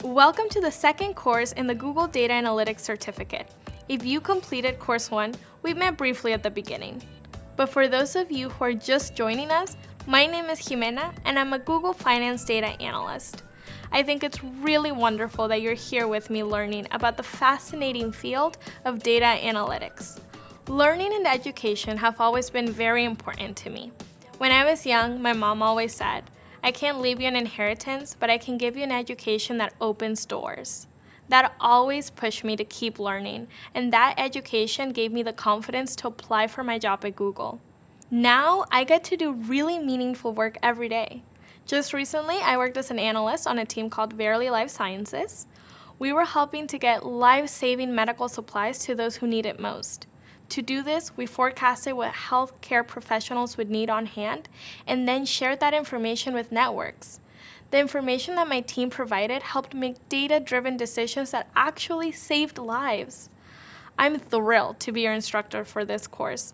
Welcome to the second course in the Google Data Analytics Certificate. If you completed Course 1, we met briefly at the beginning. But for those of you who are just joining us, my name is Jimena and I'm a Google Finance Data Analyst. I think it's really wonderful that you're here with me learning about the fascinating field of data analytics. Learning and education have always been very important to me. When I was young, my mom always said, I can't leave you an inheritance, but I can give you an education that opens doors. That always pushed me to keep learning, and that education gave me the confidence to apply for my job at Google. Now, I get to do really meaningful work every day. Just recently, I worked as an analyst on a team called Verily Life Sciences. We were helping to get life-saving medical supplies to those who need it most. To do this, we forecasted what healthcare professionals would need on hand and then shared that information with networks. The information that my team provided helped make data-driven decisions that actually saved lives. I'm thrilled to be your instructor for this course.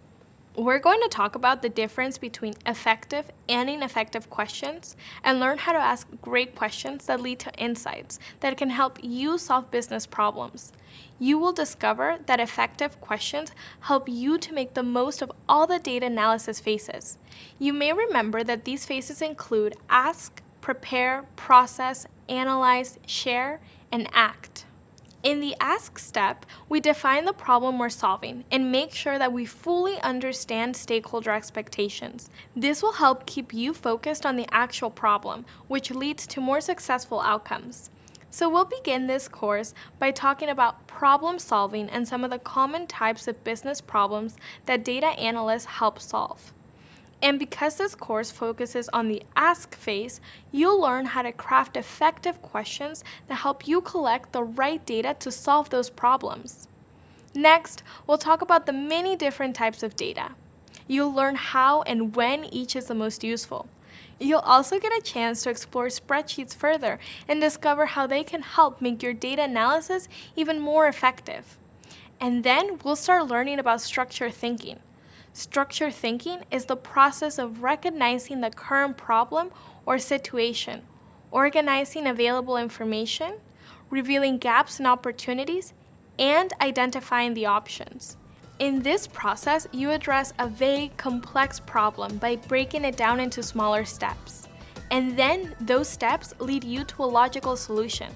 We're going to talk about the difference between effective and ineffective questions and learn how to ask great questions that lead to insights that can help you solve business problems. You will discover that effective questions help you to make the most of all the data analysis phases. You may remember that these phases include ask, prepare, process, analyze, share, and act. In the ask step, we define the problem we're solving and make sure that we fully understand stakeholder expectations. This will help keep you focused on the actual problem, which leads to more successful outcomes. So we'll begin this course by talking about problem solving and some of the common types of business problems that data analysts help solve. And because this course focuses on the ask phase, you'll learn how to craft effective questions that help you collect the right data to solve those problems. Next, we'll talk about the many different types of data. You'll learn how and when each is the most useful. You'll also get a chance to explore spreadsheets further and discover how they can help make your data analysis even more effective. And then we'll start learning about structured thinking. Structured thinking is the process of recognizing the current problem or situation, organizing available information, revealing gaps and opportunities, and identifying the options. In this process, you address a very complex problem by breaking it down into smaller steps. And then those steps lead you to a logical solution.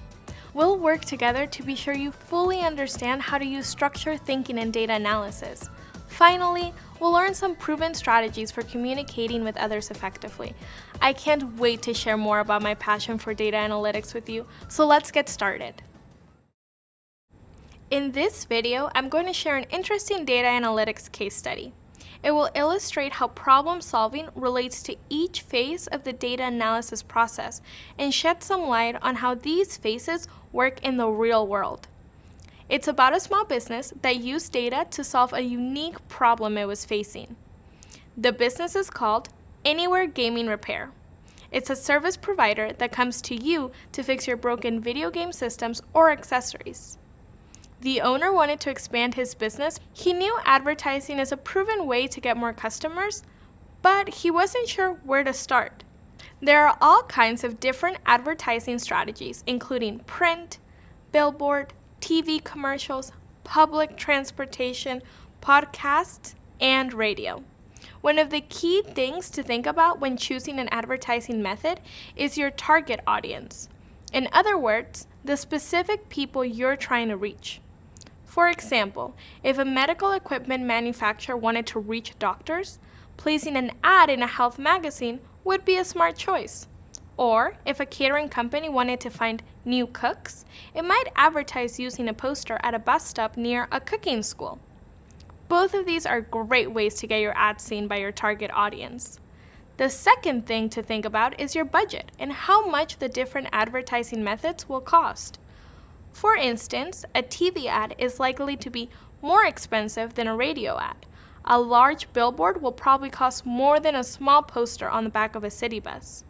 We'll work together to be sure you fully understand how to use structured thinking in data analysis. Finally, we'll learn some proven strategies for communicating with others effectively. I can't wait to share more about my passion for data analytics with you, so let's get started. In this video, I'm going to share an interesting data analytics case study. It will illustrate how problem solving relates to each phase of the data analysis process and shed some light on how these phases work in the real world. It's about a small business that used data to solve a unique problem it was facing. The business is called Anywhere Gaming Repair. It's a service provider that comes to you to fix your broken video game systems or accessories. The owner wanted to expand his business. He knew advertising is a proven way to get more customers, but he wasn't sure where to start. There are all kinds of different advertising strategies, including print, billboard, TV commercials, public transportation, podcasts, and radio. One of the key things to think about when choosing an advertising method is your target audience. In other words, the specific people you're trying to reach. For example, if a medical equipment manufacturer wanted to reach doctors, placing an ad in a health magazine would be a smart choice. Or, if a catering company wanted to find new cooks, it might advertise using a poster at a bus stop near a cooking school. Both of these are great ways to get your ad seen by your target audience. The second thing to think about is your budget and how much the different advertising methods will cost. For instance, a TV ad is likely to be more expensive than a radio ad. A large billboard will probably cost more than a small poster on the back of a city bus.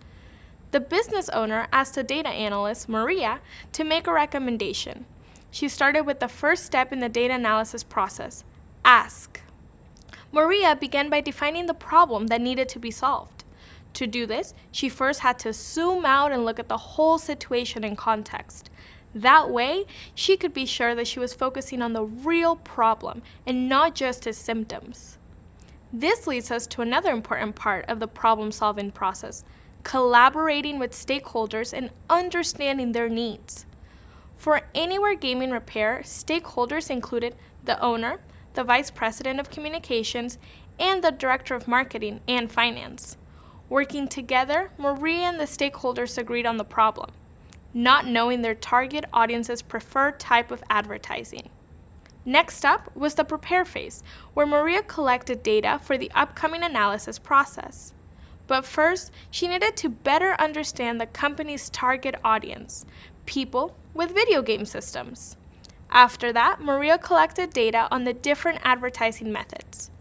The business owner asked the data analyst, Maria, to make a recommendation. She started with the first step in the data analysis process, ask. Maria began by defining the problem that needed to be solved. To do this, she first had to zoom out and look at the whole situation in context. That way, she could be sure that she was focusing on the real problem and not just its symptoms. This leads us to another important part of the problem-solving process, collaborating with stakeholders and understanding their needs. For Anywhere Gaming Repair, stakeholders included the owner, the vice president of communications, and the director of marketing and finance. Working together, Maria and the stakeholders agreed on the problem, not knowing their target audience's preferred type of advertising. Next up was the prepare phase, where Maria collected data for the upcoming analysis process. But first, she needed to better understand the company's target audience, people with video game systems. After that, Maria collected data on the different advertising methods.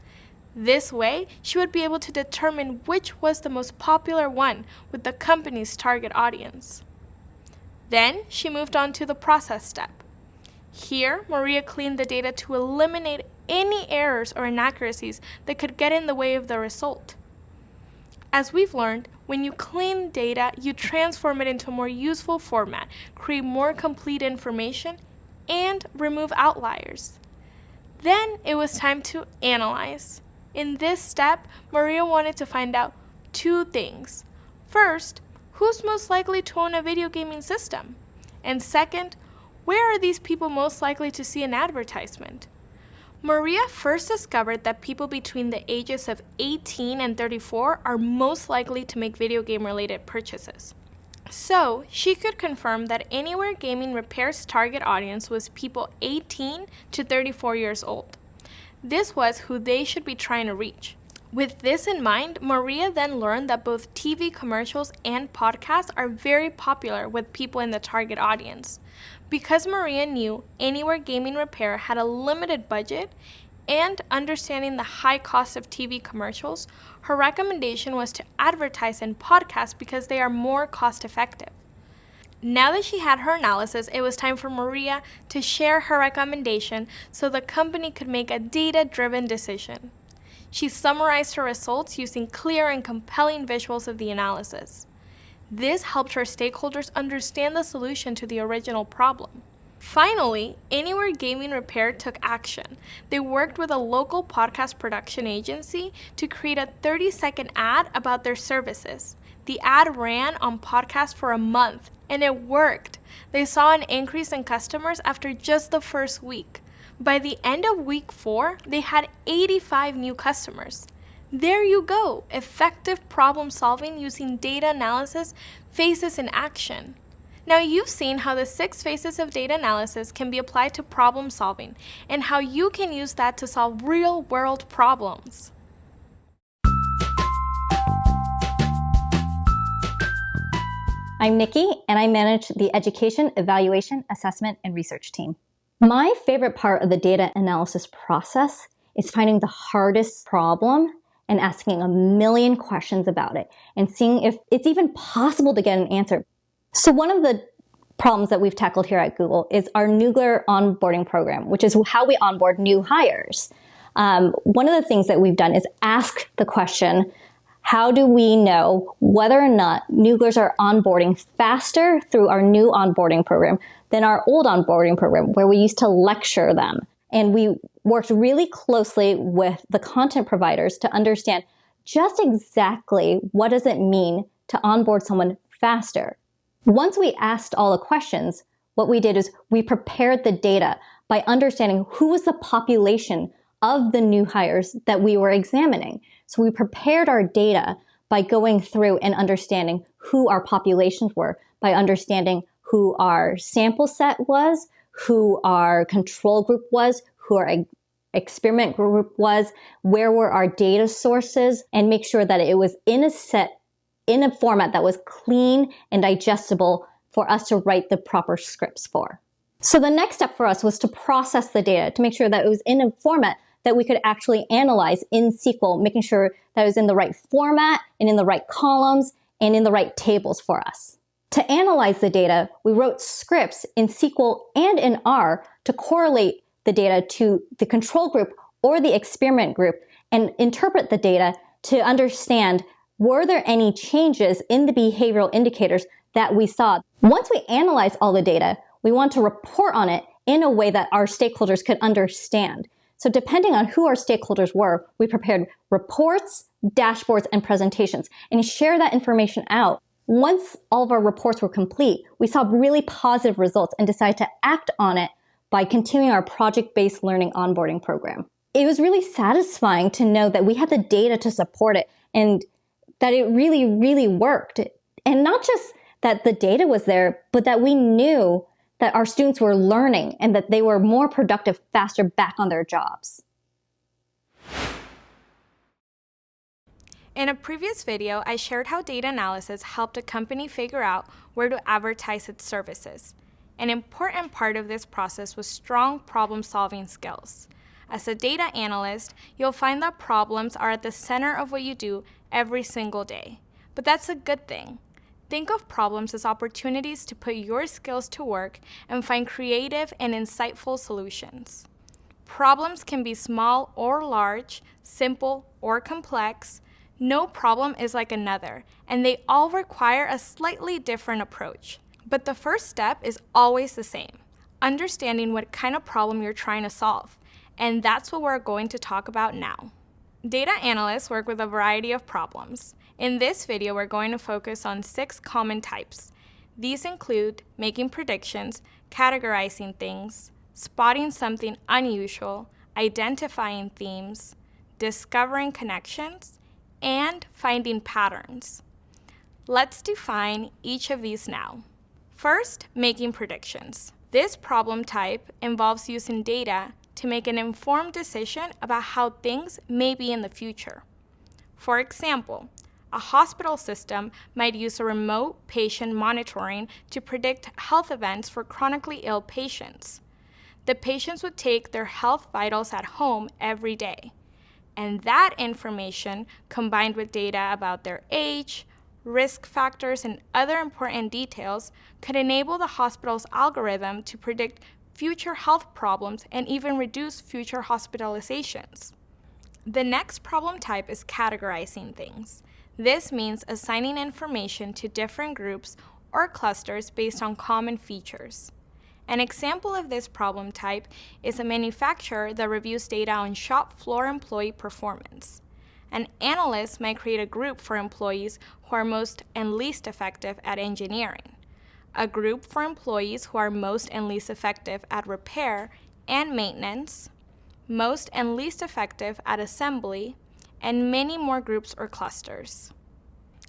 This way, she would be able to determine which was the most popular one with the company's target audience. Then, she moved on to the process step. Here, Maria cleaned the data to eliminate any errors or inaccuracies that could get in the way of the result. As we've learned, when you clean data, you transform it into a more useful format, create more complete information, and remove outliers. Then it was time to analyze. In this step, Maria wanted to find out two things. First, who's most likely to own a video gaming system? And second, where are these people most likely to see an advertisement? Maria first discovered that people between the ages of 18 and 34 are most likely to make video game-related purchases. So, she could confirm that Anywhere Gaming Repair's target audience was people 18 to 34 years old. This was who they should be trying to reach. With this in mind, Maria then learned that both TV commercials and podcasts are very popular with people in the target audience. Because Maria knew Anywhere Gaming Repair had a limited budget and understanding the high cost of TV commercials, her recommendation was to advertise in podcasts because they are more cost-effective. Now that she had her analysis, it was time for Maria to share her recommendation so the company could make a data-driven decision. She summarized her results using clear and compelling visuals of the analysis. This helped her stakeholders understand the solution to the original problem. Finally, Anywhere Gaming Repair took action. They worked with a local podcast production agency to create a 30-second ad about their services. The ad ran on podcast for a month, and it worked. They saw an increase in customers after just the first week. By the end of week 4, they had 85 new customers. There you go, effective problem solving using data analysis phases in action. Now you've seen how the 6 phases of data analysis can be applied to problem solving and how you can use that to solve real-world problems. I'm Nikki, and I manage the Education, Evaluation, Assessment, and Research team. My favorite part of the data analysis process is finding the hardest problem and asking a million questions about it and seeing if it's even possible to get an answer. So one of the problems that we've tackled here at Google is our nuclear onboarding program, which is how we onboard new hires. One of the things that we've done is ask the question, how do we know whether or not Nooglers are onboarding faster through our new onboarding program than our old onboarding program, where we used to lecture them? And we worked really closely with the content providers to understand just exactly what does it mean to onboard someone faster. Once we asked all the questions, what we did is we prepared the data by understanding who was the population of the new hires that we were examining. So we prepared our data by going through and understanding who our populations were, by understanding who our sample set was, who our control group was, who our experiment group was, where were our data sources, and make sure that it was in a format that was clean and digestible for us to write the proper scripts for. So the next step for us was to process the data to make sure that it was in a format that we could actually analyze in SQL, making sure that it was in the right format and in the right columns and in the right tables for us. To analyze the data, we wrote scripts in SQL and in R to correlate the data to the control group or the experiment group and interpret the data to understand, were there any changes in the behavioral indicators that we saw? Once we analyzed all the data, we want to report on it in a way that our stakeholders could understand. So depending on who our stakeholders were, we prepared reports, dashboards, and presentations, and share that information out. Once all of our reports were complete, we saw really positive results and decided to act on it by continuing our project-based learning onboarding program. It was really satisfying to know that we had the data to support it and that it really, really worked. And not just that the data was there, but that we knew that our students were learning and that they were more productive faster back on their jobs. In a previous video, I shared how data analysis helped a company figure out where to advertise its services. An important part of this process was strong problem-solving skills. As a data analyst, you'll find that problems are at the center of what you do every single day. But that's a good thing. Think of problems as opportunities to put your skills to work and find creative and insightful solutions. Problems can be small or large, simple or complex. No problem is like another, and they all require a slightly different approach. But the first step is always the same, understanding what kind of problem you're trying to solve. And that's what we're going to talk about now. Data analysts work with a variety of problems. In this video, we're going to focus on 6 common types. These include making predictions, categorizing things, spotting something unusual, identifying themes, discovering connections, and finding patterns. Let's define each of these now. First, making predictions. This problem type involves using data to make an informed decision about how things may be in the future. For example, a hospital system might use a remote patient monitoring to predict health events for chronically ill patients. The patients would take their health vitals at home every day. And that information, combined with data about their age, risk factors, and other important details, could enable the hospital's algorithm to predict future health problems and even reduce future hospitalizations. The next problem type is categorizing things. This means assigning information to different groups or clusters based on common features. An example of this problem type is a manufacturer that reviews data on shop floor employee performance. An analyst might create a group for employees who are most and least effective at engineering, a group for employees who are most and least effective at repair and maintenance, most and least effective at assembly, and many more groups or clusters.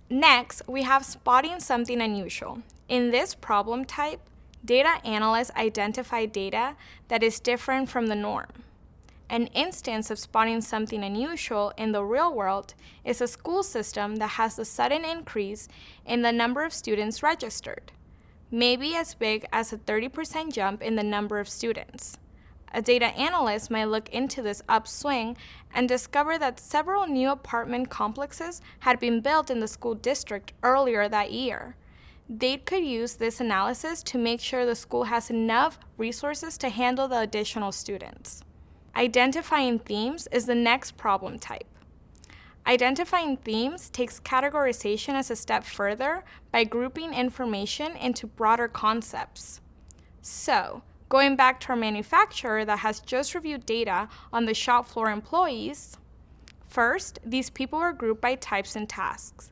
Next, we have spotting something unusual. In this problem type, data analysts identify data that is different from the norm. An instance of spotting something unusual in the real world is a school system that has a sudden increase in the number of students registered, maybe as big as a 30% jump in the number of students. A data analyst might look into this upswing and discover that several new apartment complexes had been built in the school district earlier that year. They could use this analysis to make sure the school has enough resources to handle the additional students. Identifying themes is the next problem type. Identifying themes takes categorization as a step further by grouping information into broader concepts. So, going back to our manufacturer that has just reviewed data on the shop floor employees, first, these people were grouped by types and tasks.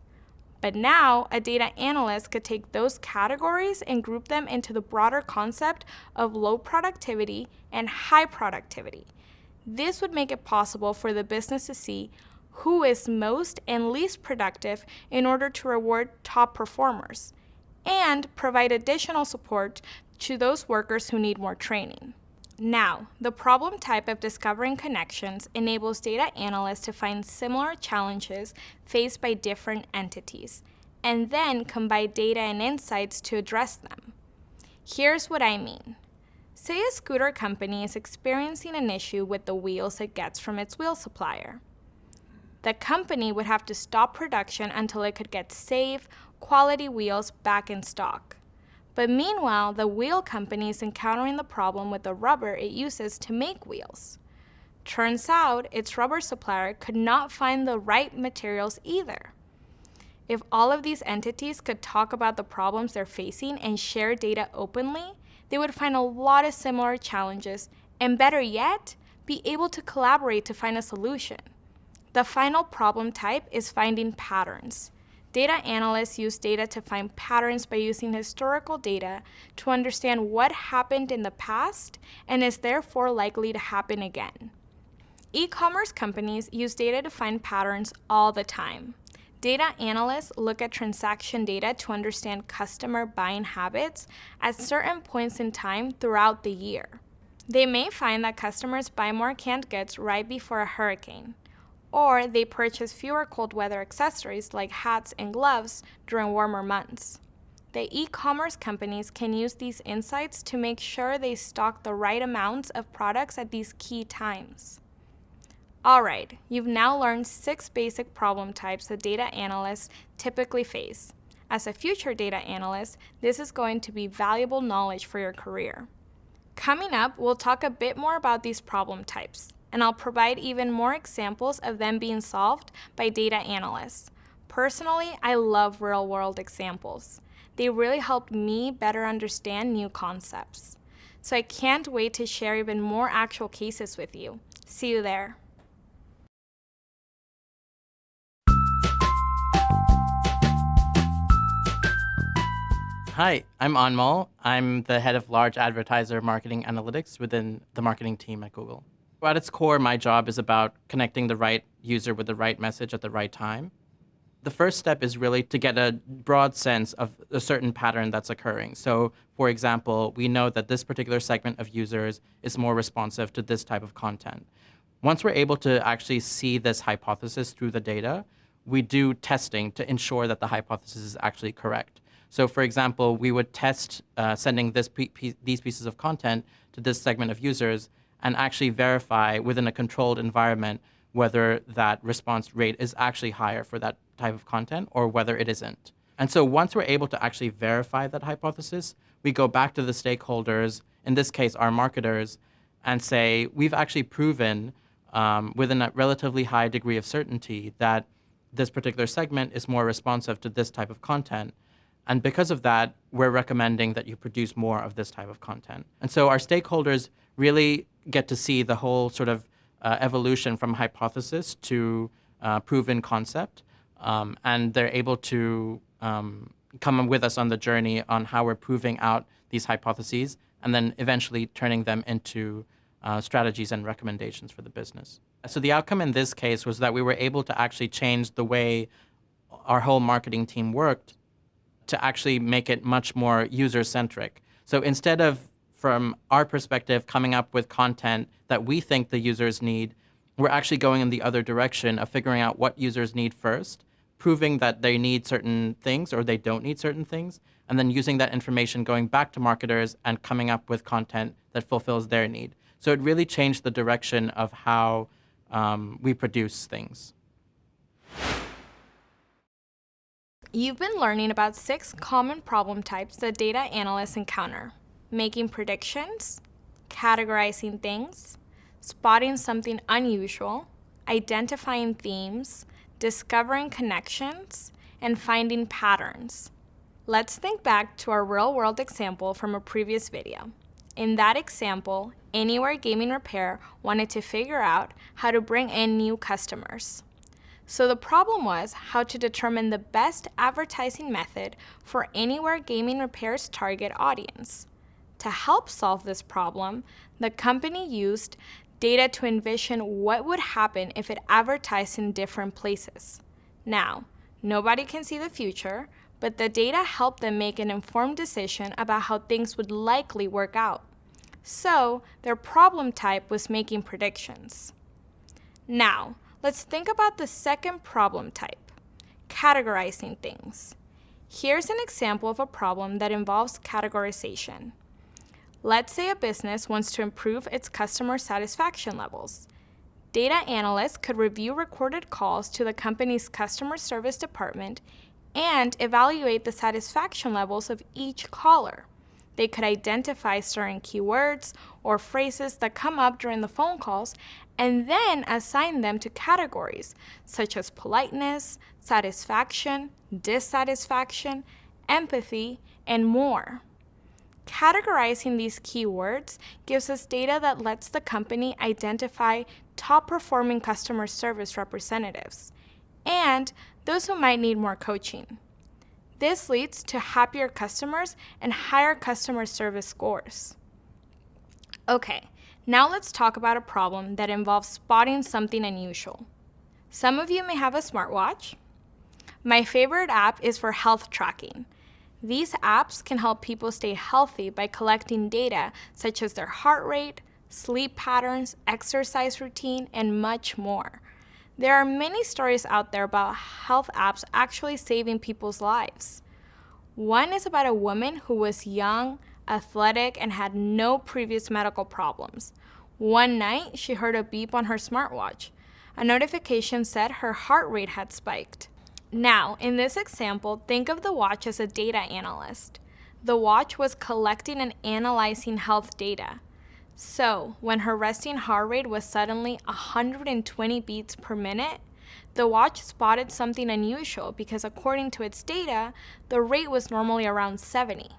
But now, a data analyst could take those categories and group them into the broader concept of low productivity and high productivity. This would make it possible for the business to see who is most and least productive in order to reward top performers and provide additional support to those workers who need more training. Now, the problem type of discovering connections enables data analysts to find similar challenges faced by different entities, and then combine data and insights to address them. Here's what I mean. Say a scooter company is experiencing an issue with the wheels it gets from its wheel supplier. The company would have to stop production until it could get safe, quality wheels back in stock. But meanwhile, the wheel company is encountering the problem with the rubber it uses to make wheels. Turns out, its rubber supplier could not find the right materials either. If all of these entities could talk about the problems they're facing and share data openly, they would find a lot of similar challenges, and better yet, be able to collaborate to find a solution. The final problem type is finding patterns. Data analysts use data to find patterns by using historical data to understand what happened in the past and is therefore likely to happen again. E-commerce companies use data to find patterns all the time. Data analysts look at transaction data to understand customer buying habits at certain points in time throughout the year. They may find that customers buy more canned goods right before a hurricane, or they purchase fewer cold weather accessories like hats and gloves during warmer months. The e-commerce companies can use these insights to make sure they stock the right amounts of products at these key times. Alright, you've now learned 6 basic problem types that data analysts typically face. As a future data analyst, this is going to be valuable knowledge for your career. Coming up, we'll talk a bit more about these problem types, and I'll provide even more examples of them being solved by data analysts. Personally, I love real-world examples. They really helped me better understand new concepts. So I can't wait to share even more actual cases with you. See you there. Hi, I'm Anmol. I'm the head of large advertiser marketing analytics within the marketing team at Google. At its core, my job is about connecting the right user with the right message at the right time. The first step is really to get a broad sense of a certain pattern that's occurring. So, for example, we know that this particular segment of users is more responsive to this type of content. Once we're able to actually see this hypothesis through the data, we do testing to ensure that the hypothesis is actually correct. So, for example, we would test sending these pieces of content to this segment of users and actually verify within a controlled environment whether that response rate is actually higher for that type of content or whether it isn't. And so once we're able to actually verify that hypothesis, we go back to the stakeholders, in this case our marketers, and say, we've actually proven within a relatively high degree of certainty that this particular segment is more responsive to this type of content. And because of that, we're recommending that you produce more of this type of content. And so our stakeholders really get to see the whole sort of evolution from hypothesis to proven concept. And they're able to come with us on the journey on how we're proving out these hypotheses and then eventually turning them into strategies and recommendations for the business. So the outcome in this case was that we were able to actually change the way our whole marketing team worked to actually make it much more user-centric. So instead of, from our perspective, coming up with content that we think the users need, we're actually going in the other direction of figuring out what users need first, proving that they need certain things or they don't need certain things, and then using that information going back to marketers and coming up with content that fulfills their need. So it really changed the direction of how we produce things. You've been learning about 6 common problem types that data analysts encounter: making predictions, categorizing things, spotting something unusual, identifying themes, discovering connections, and finding patterns. Let's think back to our real-world example from a previous video. In that example, Anywhere Gaming Repair wanted to figure out how to bring in new customers. So the problem was how to determine the best advertising method for Anywhere Gaming Repair's target audience. To help solve this problem, the company used data to envision what would happen if it advertised in different places. Now, nobody can see the future, but the data helped them make an informed decision about how things would likely work out. So, their problem type was making predictions. Now, let's think about the second problem type, categorizing things. Here's an example of a problem that involves categorization. Let's say a business wants to improve its customer satisfaction levels. Data analysts could review recorded calls to the company's customer service department and evaluate the satisfaction levels of each caller. They could identify certain keywords or phrases that come up during the phone calls and then assign them to categories such as politeness, satisfaction, dissatisfaction, empathy, and more. Categorizing these keywords gives us data that lets the company identify top-performing customer service representatives and those who might need more coaching. This leads to happier customers and higher customer service scores. Okay, now let's talk about a problem that involves spotting something unusual. Some of you may have a smartwatch. My favorite app is for health tracking. These apps can help people stay healthy by collecting data such as their heart rate, sleep patterns, exercise routine, and much more. There are many stories out there about health apps actually saving people's lives. One is about a woman who was young, athletic, and had no previous medical problems. One night, she heard a beep on her smartwatch. A notification said her heart rate had spiked. Now, in this example, think of the watch as a data analyst. The watch was collecting and analyzing health data. So, when her resting heart rate was suddenly 120 beats per minute, the watch spotted something unusual because according to its data, the rate was normally around 70.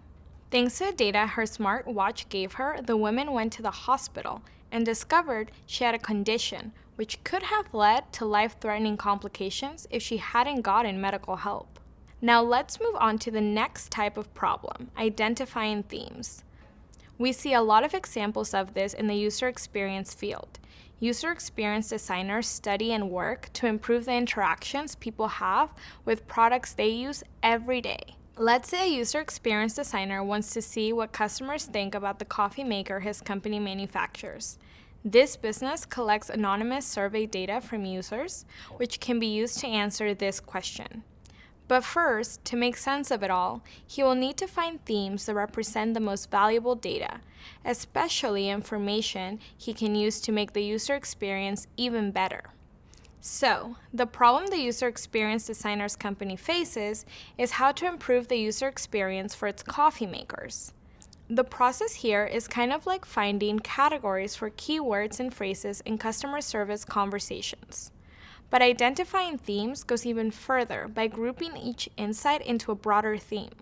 Thanks to the data her smart watch gave her, the woman went to the hospital and discovered she had a condition which could have led to life-threatening complications if she hadn't gotten medical help. Now let's move on to the next type of problem, identifying themes. We see a lot of examples of this in the user experience field. User experience designers study and work to improve the interactions people have with products they use every day. Let's say a user experience designer wants to see what customers think about the coffee maker his company manufactures. This business collects anonymous survey data from users, which can be used to answer this question. But first, to make sense of it all, he will need to find themes that represent the most valuable data, especially information he can use to make the user experience even better. So, the problem the user experience designer's company faces is how to improve the user experience for its coffee makers. The process here is kind of like finding categories for keywords and phrases in customer service conversations. But identifying themes goes even further by grouping each insight into a broader theme.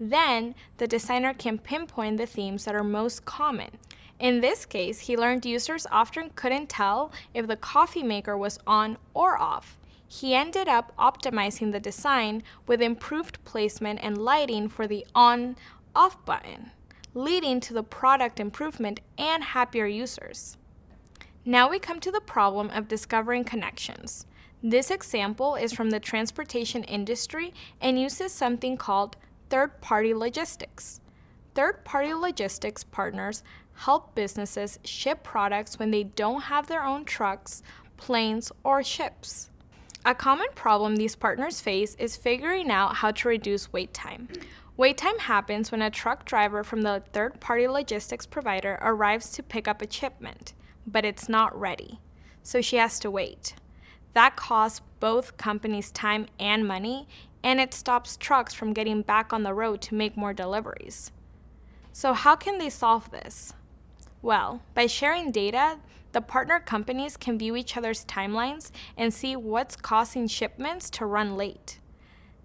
Then, the designer can pinpoint the themes that are most common. In this case, he learned users often couldn't tell if the coffee maker was on or off. He ended up optimizing the design with improved placement and lighting for the on/off button, leading to the product improvement and happier users. Now we come to the problem of discovering connections. This example is from the transportation industry and uses something called third-party logistics. Third-party logistics partners help businesses ship products when they don't have their own trucks, planes, or ships. A common problem these partners face is figuring out how to reduce wait time. Wait time happens when a truck driver from the third-party logistics provider arrives to pick up a shipment, but it's not ready, so she has to wait. That costs both companies time and money, and it stops trucks from getting back on the road to make more deliveries. So how can they solve this? Well, by sharing data, the partner companies can view each other's timelines and see what's causing shipments to run late.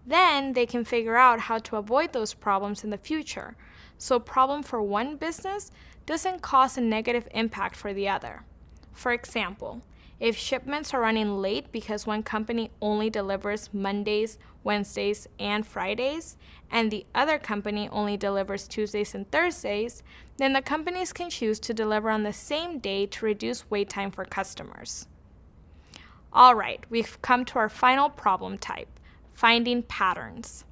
Then they can figure out how to avoid those problems in the future, so a problem for one business doesn't cause a negative impact for the other. For example, if shipments are running late because one company only delivers Mondays, Wednesdays, and Fridays, and the other company only delivers Tuesdays and Thursdays, then the companies can choose to deliver on the same day to reduce wait time for customers. All right, we've come to our final problem type, finding patterns.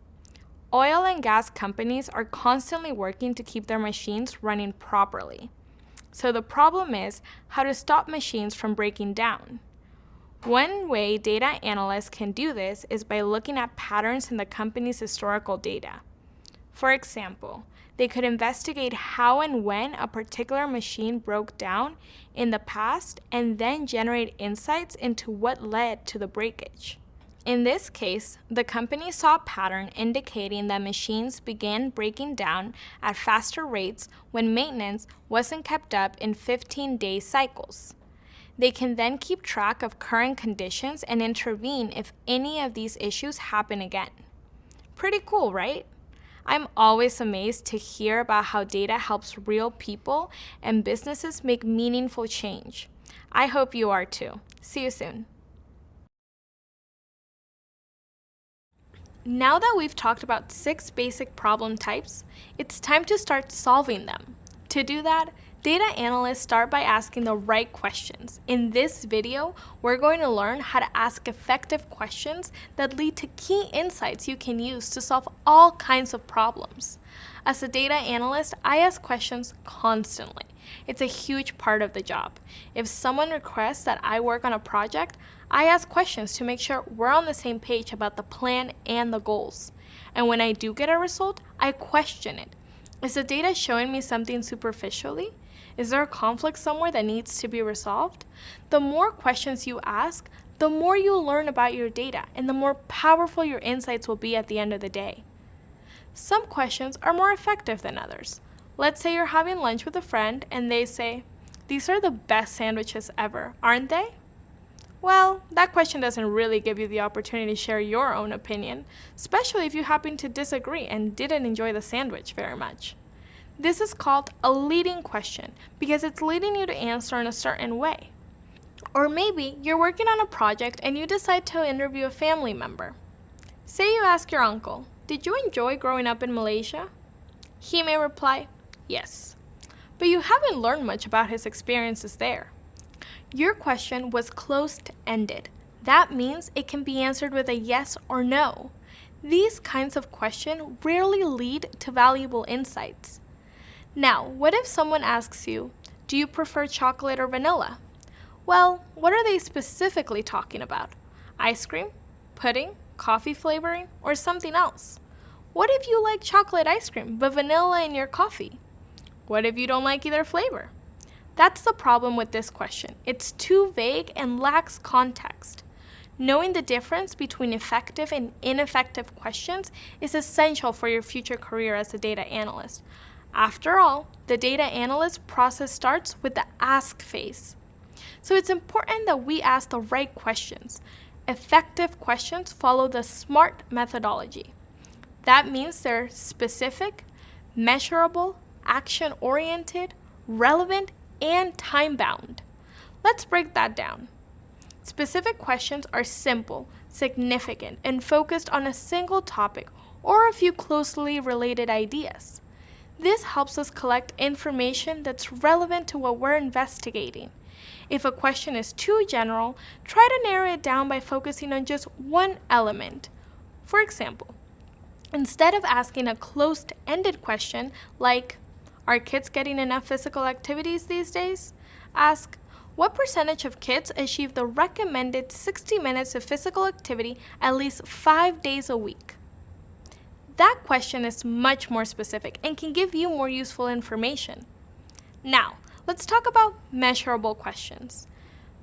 Oil and gas companies are constantly working to keep their machines running properly. So the problem is how to stop machines from breaking down. One way data analysts can do this is by looking at patterns in the company's historical data. For example, they could investigate how and when a particular machine broke down in the past and then generate insights into what led to the breakage. In this case, the company saw a pattern indicating that machines began breaking down at faster rates when maintenance wasn't kept up in 15-day cycles. They can then keep track of current conditions and intervene if any of these issues happen again. Pretty cool, right? I'm always amazed to hear about how data helps real people and businesses make meaningful change. I hope you are too. See you soon. Now that we've talked about 6 basic problem types, it's time to start solving them. To do that, data analysts start by asking the right questions. In this video, we're going to learn how to ask effective questions that lead to key insights you can use to solve all kinds of problems. As a data analyst, I ask questions constantly. It's a huge part of the job. If someone requests that I work on a project, I ask questions to make sure we're on the same page about the plan and the goals. And when I do get a result, I question it. Is the data showing me something superficially? Is there a conflict somewhere that needs to be resolved? The more questions you ask, the more you'll learn about your data and the more powerful your insights will be at the end of the day. Some questions are more effective than others. Let's say you're having lunch with a friend and they say, "These are the best sandwiches ever, aren't they?" Well, that question doesn't really give you the opportunity to share your own opinion, especially if you happen to disagree and didn't enjoy the sandwich very much. This is called a leading question because it's leading you to answer in a certain way. Or maybe you're working on a project and you decide to interview a family member. Say you ask your uncle, "Did you enjoy growing up in Malaysia?" He may reply, "Yes," but you haven't learned much about his experiences there. Your question was closed-ended. That means it can be answered with a yes or no. These kinds of questions rarely lead to valuable insights. Now, what if someone asks you, "Do you prefer chocolate or vanilla?" Well, what are they specifically talking about? Ice cream, pudding, coffee flavoring, or something else? What if you like chocolate ice cream but vanilla in your coffee? What if you don't like either flavor? That's the problem with this question. It's too vague and lacks context. Knowing the difference between effective and ineffective questions is essential for your future career as a data analyst. After all, the data analyst process starts with the ask phase. So it's important that we ask the right questions. Effective questions follow the SMART methodology. That means they're specific, measurable, action-oriented, relevant, and time-bound. Let's break that down. Specific questions are simple, significant, and focused on a single topic or a few closely related ideas. This helps us collect information that's relevant to what we're investigating. If a question is too general, try to narrow it down by focusing on just one element. For example, instead of asking a closed-ended question like, "Are kids getting enough physical activities these days?" ask, "What percentage of kids achieve the recommended 60 minutes of physical activity at least 5 days a week?" That question is much more specific and can give you more useful information. Now, let's talk about measurable questions.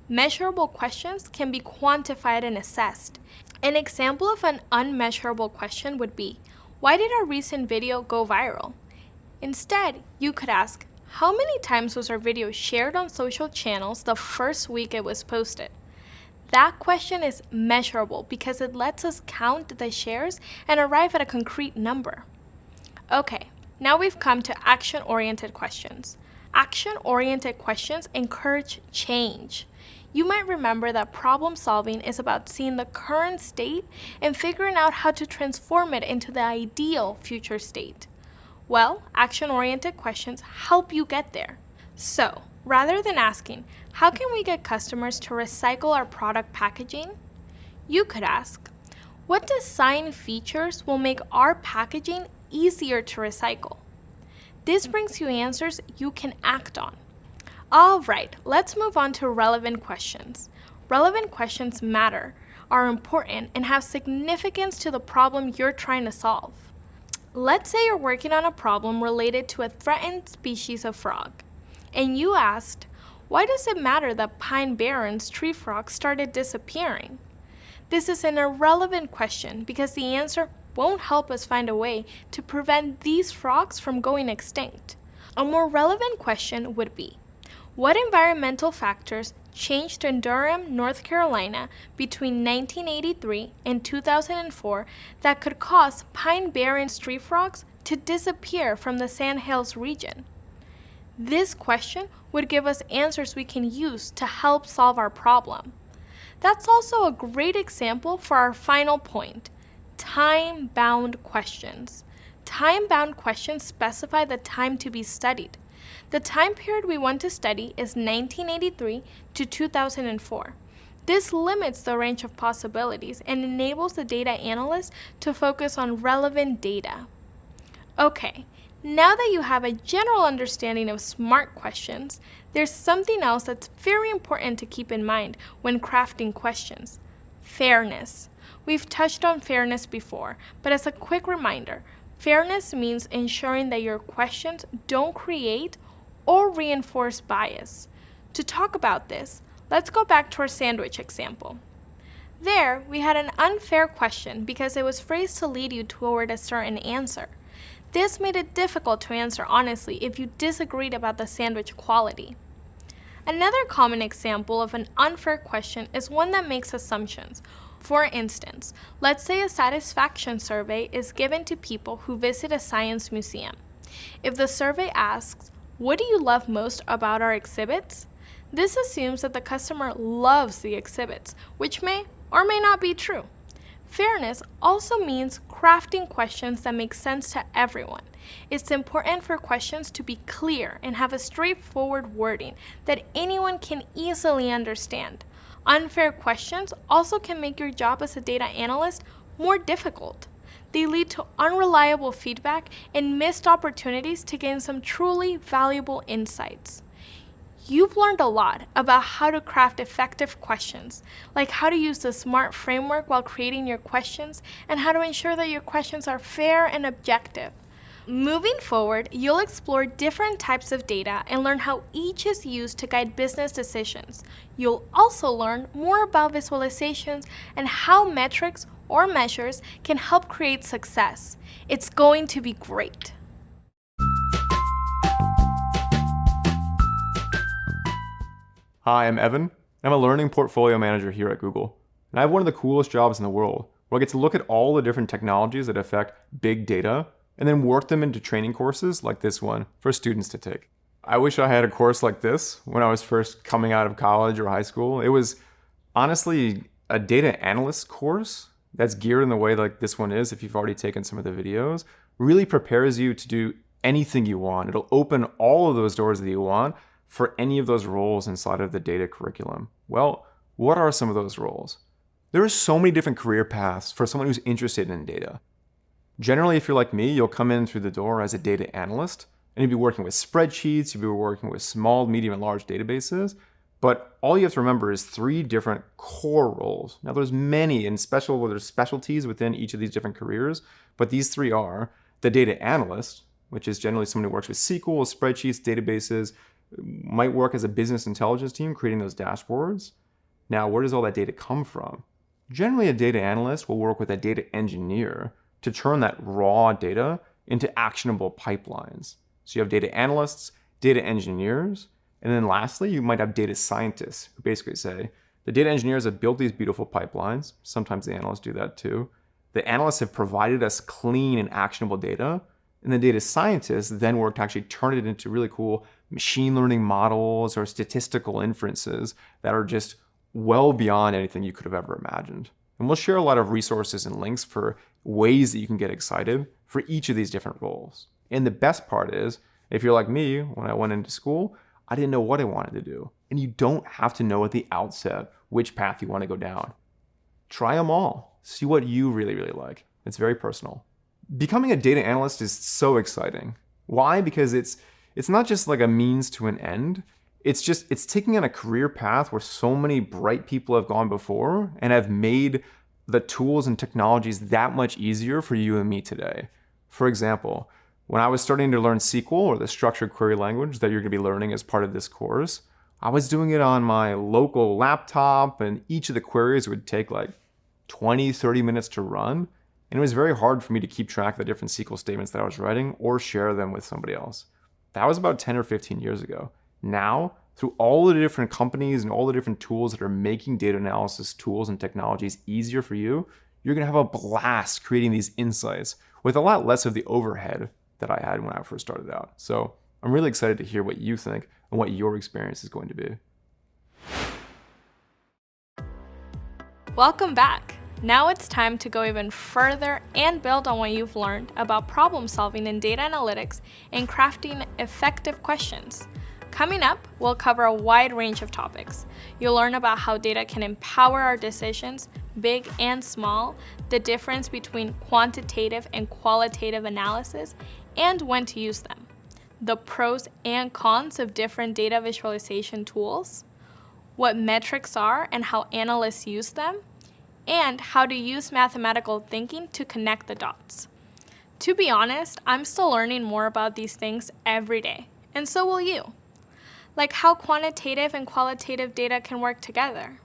Measurable questions can be quantified and assessed. An example of an unmeasurable question would be, "Why did our recent video go viral?" Instead, you could ask, "How many times was our video shared on social channels the first week it was posted?" That question is measurable because it lets us count the shares and arrive at a concrete number. Okay, now we've come to action-oriented questions. Action-oriented questions encourage change. You might remember that problem solving is about seeing the current state and figuring out how to transform it into the ideal future state. Well, action-oriented questions help you get there. So, rather than asking, "How can we get customers to recycle our product packaging?" you could ask, "What design features will make our packaging easier to recycle?" This brings you answers you can act on. All right, let's move on to relevant questions. Relevant questions matter, are important, and have significance to the problem you're trying to solve. Let's say you're working on a problem related to a threatened species of frog, and you asked, "Why does it matter that Pine Barrens tree frogs started disappearing?" This is an irrelevant question because the answer won't help us find a way to prevent these frogs from going extinct. A more relevant question would be, "What environmental factors changed in Durham, North Carolina between 1983 and 2004 that could cause pine-bearing street frogs to disappear from the Sandhills region? This question would give us answers we can use to help solve our problem. That's also a great example for our final point, time-bound questions. Time-bound questions specify the time to be studied. The time period we want to study is 1983 to 2004. This limits the range of possibilities and enables the data analyst to focus on relevant data. Okay, now that you have a general understanding of SMART questions, there's something else that's very important to keep in mind when crafting questions: fairness. We've touched on fairness before, but as a quick reminder, fairness means ensuring that your questions don't create or reinforce bias. To talk about this, let's go back to our sandwich example. There, we had an unfair question because it was phrased to lead you toward a certain answer. This made it difficult to answer honestly if you disagreed about the sandwich quality. Another common example of an unfair question is one that makes assumptions. For instance, let's say a satisfaction survey is given to people who visit a science museum. If the survey asks, "What do you love most about our exhibits?" this assumes that the customer loves the exhibits, which may or may not be true. Fairness also means crafting questions that make sense to everyone. It's important for questions to be clear and have a straightforward wording that anyone can easily understand. Unfair questions also can make your job as a data analyst more difficult. They lead to unreliable feedback and missed opportunities to gain some truly valuable insights. You've learned a lot about how to craft effective questions, like how to use the SMART framework while creating your questions, and how to ensure that your questions are fair and objective. Moving forward, you'll explore different types of data and learn how each is used to guide business decisions. You'll also learn more about visualizations and how metrics or measures can help create success. It's going to be great. Hi, I'm Evan. I'm a learning portfolio manager here at Google. And I have one of the coolest jobs in the world, where I get to look at all the different technologies that affect big data and then work them into training courses like this one for students to take. I wish I had a course like this when I was first coming out of college or high school. It was honestly a data analyst course that's geared in the way like this one is, if you've already taken some of the videos, really prepares you to do anything you want. It'll open all of those doors that you want for any of those roles inside of the data curriculum. Well, what are some of those roles? There are so many different career paths for someone who's interested in data. Generally, if you're like me, you'll come in through the door as a data analyst, and you'll be working with spreadsheets, you'll be working with small, medium, and large databases, but all you have to remember is 3 different core roles. Now, there's many, and there's specialties within each of these different careers, but these 3 are the data analyst, which is generally someone who works with SQL, spreadsheets, databases, might work as a business intelligence team creating those dashboards. Now, where does all that data come from? Generally, a data analyst will work with a data engineer to turn that raw data into actionable pipelines. So you have data analysts, data engineers, and then lastly, you might have data scientists who basically say, the data engineers have built these beautiful pipelines. Sometimes the analysts do that too. The analysts have provided us clean and actionable data, and the data scientists then work to actually turn it into really cool machine learning models or statistical inferences that are just well beyond anything you could have ever imagined. And we'll share a lot of resources and links for ways that you can get excited for each of these different roles. And the best part is, if you're like me, when I went into school, I didn't know what I wanted to do. And you don't have to know at the outset which path you want to go down. Try them all. See what you really, really like. It's very personal. Becoming a data analyst is so exciting. Why? Because it's not just like a means to an end. It's taking on a career path where so many bright people have gone before and have made the tools and technologies that much easier for you and me today. For example, when I was starting to learn SQL, or the structured query language that you're going to be learning as part of this course, I was doing it on my local laptop, and each of the queries would take like 20, 30 minutes to run. And it was very hard for me to keep track of the different SQL statements that I was writing or share them with somebody else. That was about 10 or 15 years ago. Now, through all the different companies and all the different tools that are making data analysis tools and technologies easier for you, you're going to have a blast creating these insights with a lot less of the overhead that I had when I first started out. So I'm really excited to hear what you think and what your experience is going to be. Welcome back. Now it's time to go even further and build on what you've learned about problem solving in data analytics and crafting effective questions. Coming up, we'll cover a wide range of topics. You'll learn about how data can empower our decisions, big and small, the difference between quantitative and qualitative analysis, and when to use them, the pros and cons of different data visualization tools, what metrics are and how analysts use them, and how to use mathematical thinking to connect the dots. To be honest, I'm still learning more about these things every day, and so will you. Like how quantitative and qualitative data can work together.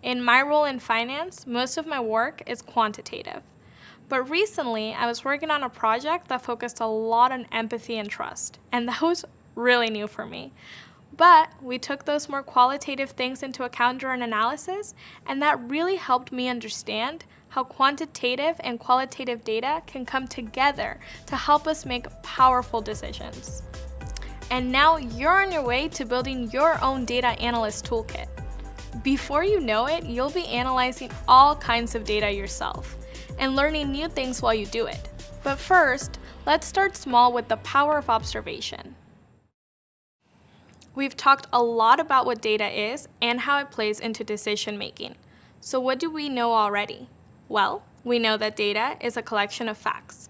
In my role in finance, most of my work is quantitative. But recently, I was working on a project that focused a lot on empathy and trust, and that was really new for me. But we took those more qualitative things into account during analysis, and that really helped me understand how quantitative and qualitative data can come together to help us make powerful decisions. And now you're on your way to building your own data analyst toolkit. Before you know it, you'll be analyzing all kinds of data yourself and learning new things while you do it. But first, let's start small with the power of observation. We've talked a lot about what data is and how it plays into decision making. So what do we know already? Well, we know that data is a collection of facts.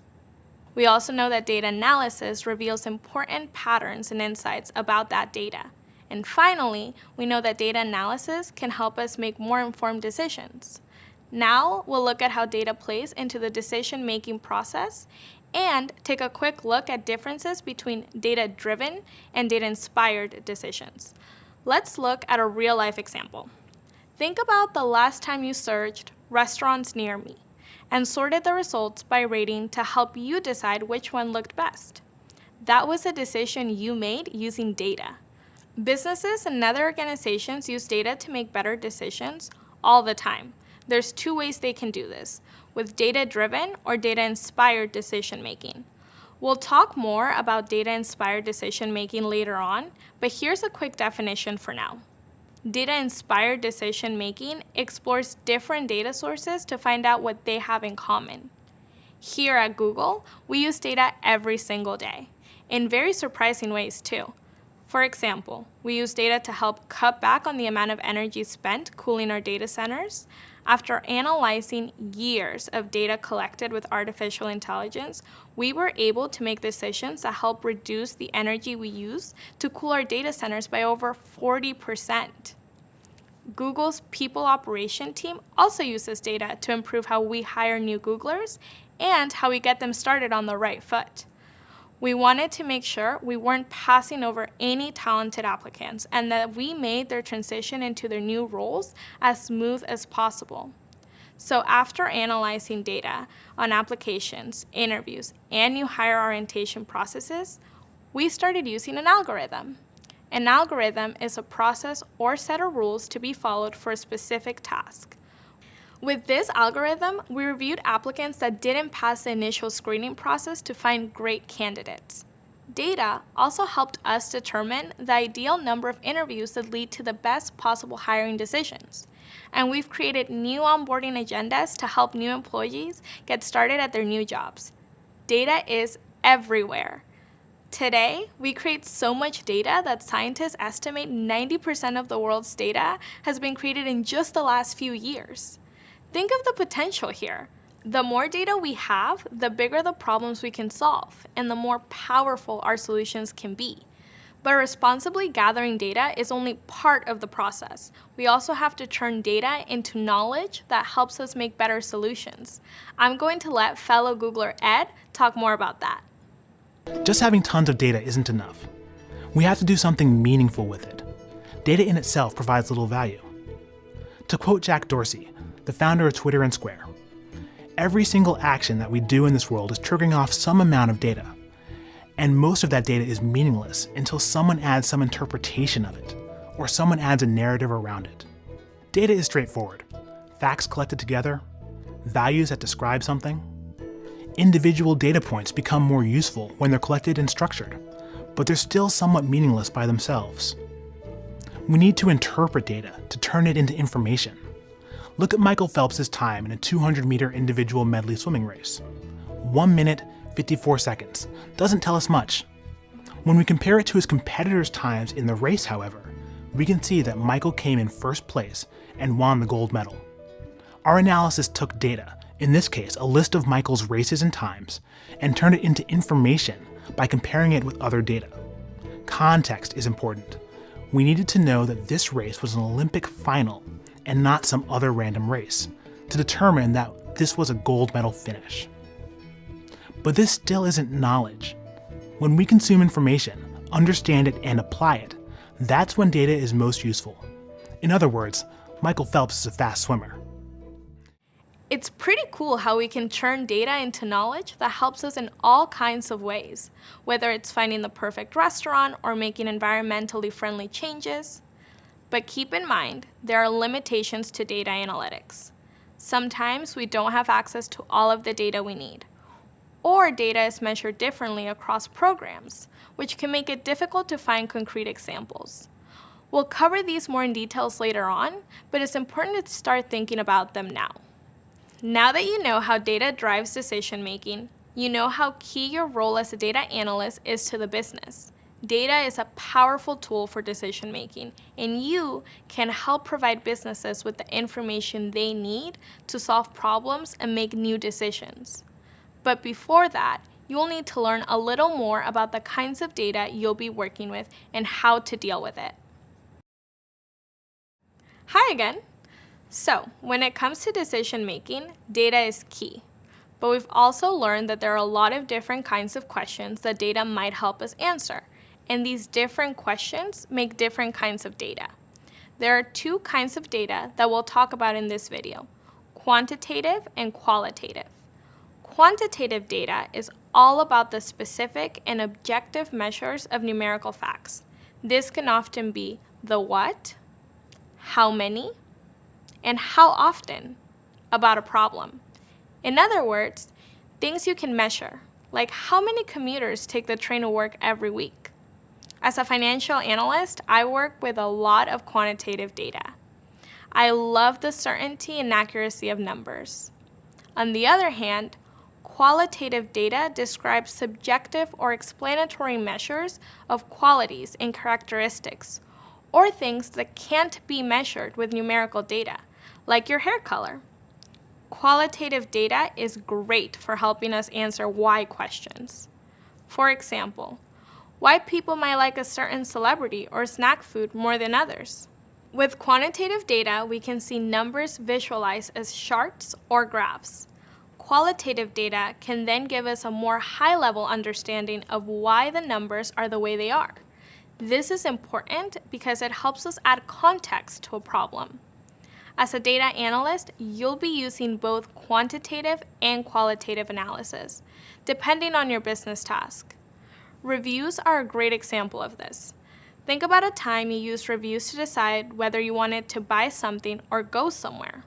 We also know that data analysis reveals important patterns and insights about that data. And finally, we know that data analysis can help us make more informed decisions. Now, we'll look at how data plays into the decision-making process and take a quick look at differences between data-driven and data-inspired decisions. Let's look at a real-life example. Think about the last time you searched restaurants near me and sorted the results by rating to help you decide which one looked best. That was a decision you made using data. Businesses and other organizations use data to make better decisions all the time. There's two ways they can do this, with data-driven or data-inspired decision-making. We'll talk more about data-inspired decision-making later on, but here's a quick definition for now. Data-inspired decision-making explores different data sources to find out what they have in common. Here at Google, we use data every single day, in very surprising ways too. For example, we use data to help cut back on the amount of energy spent cooling our data centers. After analyzing years of data collected with artificial intelligence, we were able to make decisions that help reduce the energy we use to cool our data centers by over 40%. Google's people operation team also uses data to improve how we hire new Googlers and how we get them started on the right foot. We wanted to make sure we weren't passing over any talented applicants and that we made their transition into their new roles as smooth as possible. So after analyzing data on applications, interviews, and new hire orientation processes, we started using an algorithm. An algorithm is a process or set of rules to be followed for a specific task. With this algorithm, we reviewed applicants that didn't pass the initial screening process to find great candidates. Data also helped us determine the ideal number of interviews that lead to the best possible hiring decisions. And we've created new onboarding agendas to help new employees get started at their new jobs. Data is everywhere. Today, we create so much data that scientists estimate 90% of the world's data has been created in just the last few years. Think of the potential here. The more data we have, the bigger the problems we can solve, and the more powerful our solutions can be. But responsibly gathering data is only part of the process. We also have to turn data into knowledge that helps us make better solutions. I'm going to let fellow Googler Ed talk more about that. Just having tons of data isn't enough. We have to do something meaningful with it. Data in itself provides little value. To quote Jack Dorsey, the founder of Twitter and Square, every single action that we do in this world is triggering off some amount of data. And most of that data is meaningless until someone adds some interpretation of it, or someone adds a narrative around it. Data is straightforward. Facts collected together, values that describe something. Individual data points become more useful when they're collected and structured, but they're still somewhat meaningless by themselves. We need to interpret data to turn it into information. Look at Michael Phelps' time in a 200-meter individual medley swimming race. 1 minute, 54 seconds. Doesn't tell us much. When we compare it to his competitors' times in the race, however, we can see that Michael came in first place and won the gold medal. Our analysis took data, in this case a list of Michael's races and times, and turned it into information by comparing it with other data. Context is important. We needed to know that this race was an Olympic final and not some other random race, to determine that this was a gold medal finish. But this still isn't knowledge. When we consume information, understand it, and apply it, that's when data is most useful. In other words, Michael Phelps is a fast swimmer. It's pretty cool how we can turn data into knowledge that helps us in all kinds of ways, whether it's finding the perfect restaurant or making environmentally friendly changes. But keep in mind, there are limitations to data analytics. Sometimes we don't have access to all of the data we need, or data is measured differently across programs, which can make it difficult to find concrete examples. We'll cover these more in details later on, but it's important to start thinking about them now. Now that you know how data drives decision-making, you know how key your role as a data analyst is to the business. Data is a powerful tool for decision-making, and you can help provide businesses with the information they need to solve problems and make new decisions. But before that, you'll need to learn a little more about the kinds of data you'll be working with and how to deal with it. Hi again. So, when it comes to decision making, data is key. But we've also learned that there are a lot of different kinds of questions that data might help us answer, and these different questions make different kinds of data. There are two kinds of data that we'll talk about in this video: quantitative and qualitative. Quantitative data is all about the specific and objective measures of numerical facts. This can often be the what, how many, and how often about a problem. In other words, things you can measure, like how many commuters take the train to work every week. As a financial analyst, I work with a lot of quantitative data. I love the certainty and accuracy of numbers. On the other hand, qualitative data describes subjective or explanatory measures of qualities and characteristics, or things that can't be measured with numerical data, like your hair color. Qualitative data is great for helping us answer why questions. For example, why people might like a certain celebrity or snack food more than others. With quantitative data, we can see numbers visualized as charts or graphs. Qualitative data can then give us a more high-level understanding of why the numbers are the way they are. This is important because it helps us add context to a problem. As a data analyst, you'll be using both quantitative and qualitative analysis, depending on your business task. Reviews are a great example of this. Think about a time you used reviews to decide whether you wanted to buy something or go somewhere.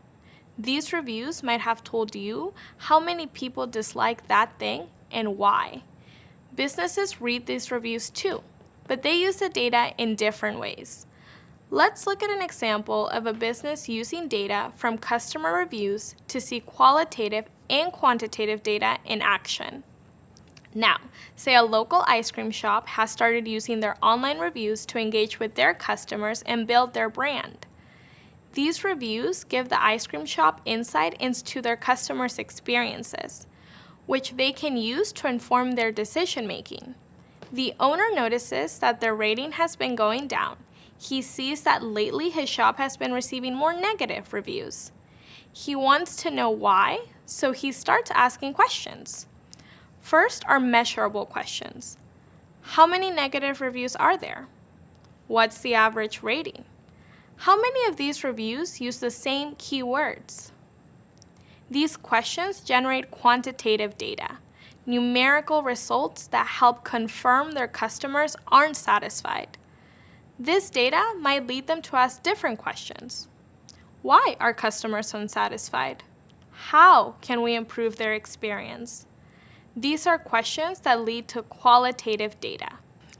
These reviews might have told you how many people dislike that thing and why. Businesses read these reviews too, but they use the data in different ways. Let's look at an example of a business using data from customer reviews to see qualitative and quantitative data in action. Now, say a local ice cream shop has started using their online reviews to engage with their customers and build their brand. These reviews give the ice cream shop insight into their customers' experiences, which they can use to inform their decision-making. The owner notices that their rating has been going down. He sees that lately his shop has been receiving more negative reviews. He wants to know why, so he starts asking questions. First are measurable questions. How many negative reviews are there? What's the average rating? How many of these reviews use the same keywords? These questions generate quantitative data, numerical results that help confirm their customers aren't satisfied. This data might lead them to ask different questions. Why are customers unsatisfied? How can we improve their experience? These are questions that lead to qualitative data.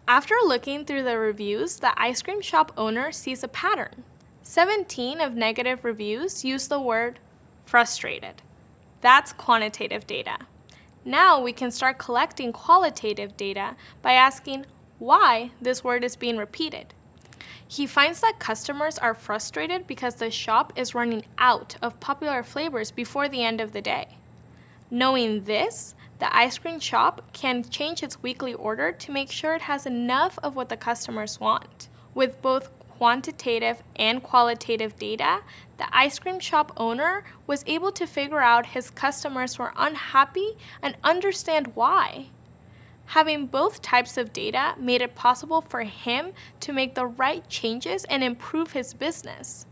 After looking through the reviews, the ice cream shop owner sees a pattern. 17 of negative reviews use the word frustrated. That's quantitative data. Now we can start collecting qualitative data by asking why this word is being repeated. He finds that customers are frustrated because the shop is running out of popular flavors before the end of the day. Knowing this, the ice cream shop can change its weekly order to make sure it has enough of what the customers want. With both quantitative and qualitative data, the ice cream shop owner was able to figure out his customers were unhappy and understand why. Having both types of data made it possible for him to make the right changes and improve his business.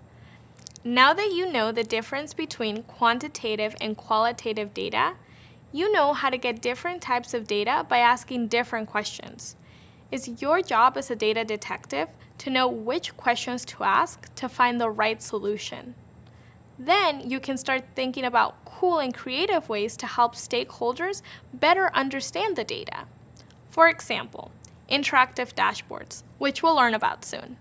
Now that you know the difference between quantitative and qualitative data, you know how to get different types of data by asking different questions. It's your job as a data detective to know which questions to ask to find the right solution. Then you can start thinking about cool and creative ways to help stakeholders better understand the data. For example, interactive dashboards, which we'll learn about soon.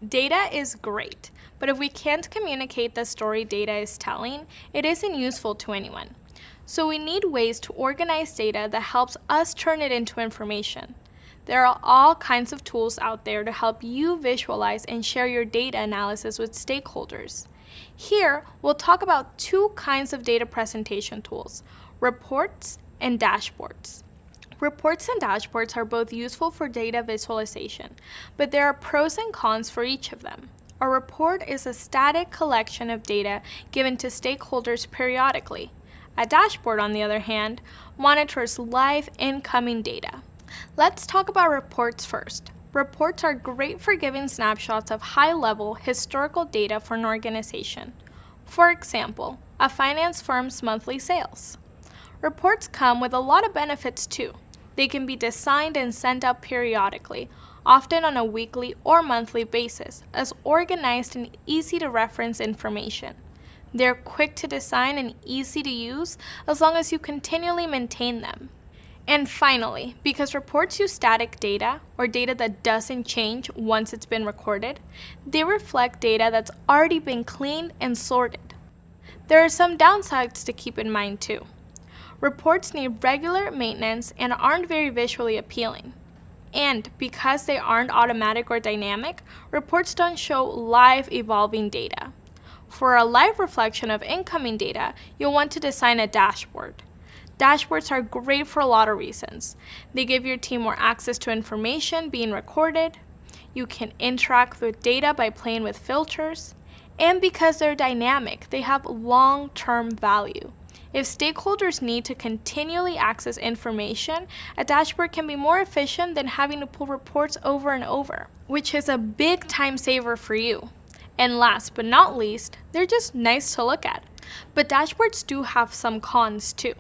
Data is great, but if we can't communicate the story data is telling, it isn't useful to anyone. So we need ways to organize data that helps us turn it into information. There are all kinds of tools out there to help you visualize and share your data analysis with stakeholders. Here, we'll talk about two kinds of data presentation tools, reports and dashboards. Reports and dashboards are both useful for data visualization, but there are pros and cons for each of them. A report is a static collection of data given to stakeholders periodically. A dashboard, on the other hand, monitors live incoming data. Let's talk about reports first. Reports are great for giving snapshots of high-level historical data for an organization. For example, a finance firm's monthly sales. Reports come with a lot of benefits too. They can be designed and sent out periodically, often on a weekly or monthly basis, as organized and easy to reference information. They're quick to design and easy to use as long as you continually maintain them. And finally, because reports use static data, or data that doesn't change once it's been recorded, they reflect data that's already been cleaned and sorted. There are some downsides to keep in mind too. Reports need regular maintenance and aren't very visually appealing. And because they aren't automatic or dynamic, reports don't show live evolving data. For a live reflection of incoming data, you'll want to design a dashboard. Dashboards are great for a lot of reasons. They give your team more access to information being recorded. You can interact with data by playing with filters. And because they're dynamic, they have long-term value. If stakeholders need to continually access information, a dashboard can be more efficient than having to pull reports over and over, which is a big time saver for you. And last but not least, they're just nice to look at. But dashboards do have some cons too.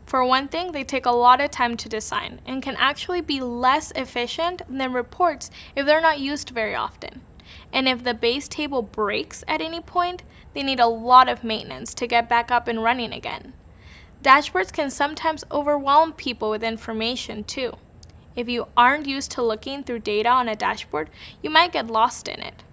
For one thing, they take a lot of time to design and can actually be less efficient than reports if they're not used very often. And if the base table breaks at any point, they need a lot of maintenance to get back up and running again. Dashboards can sometimes overwhelm people with information too. If you aren't used to looking through data on a dashboard, you might get lost in it.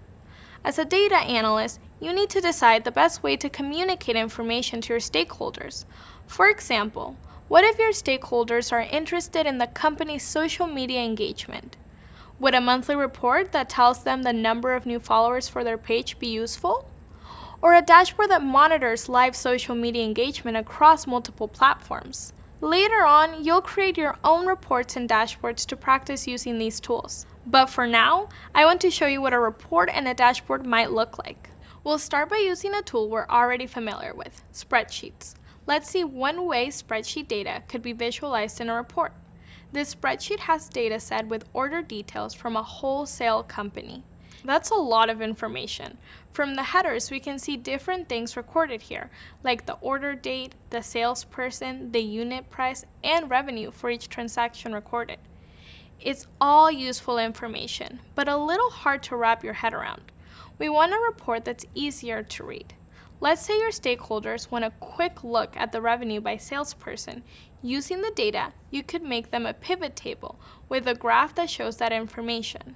As a data analyst, you need to decide the best way to communicate information to your stakeholders. For example, what if your stakeholders are interested in the company's social media engagement? Would a monthly report that tells them the number of new followers for their page be useful? Or a dashboard that monitors live social media engagement across multiple platforms? Later on, you'll create your own reports and dashboards to practice using these tools. But for now, I want to show you what a report and a dashboard might look like. We'll start by using a tool we're already familiar with, spreadsheets. Let's see one way spreadsheet data could be visualized in a report. This spreadsheet has data set with order details from a wholesale company. That's a lot of information. From the headers, we can see different things recorded here, like the order date, the salesperson, the unit price, and revenue for each transaction recorded. It's all useful information, but a little hard to wrap your head around. We want a report that's easier to read. Let's say your stakeholders want a quick look at the revenue by salesperson. Using the data, you could make them a pivot table with a graph that shows that information.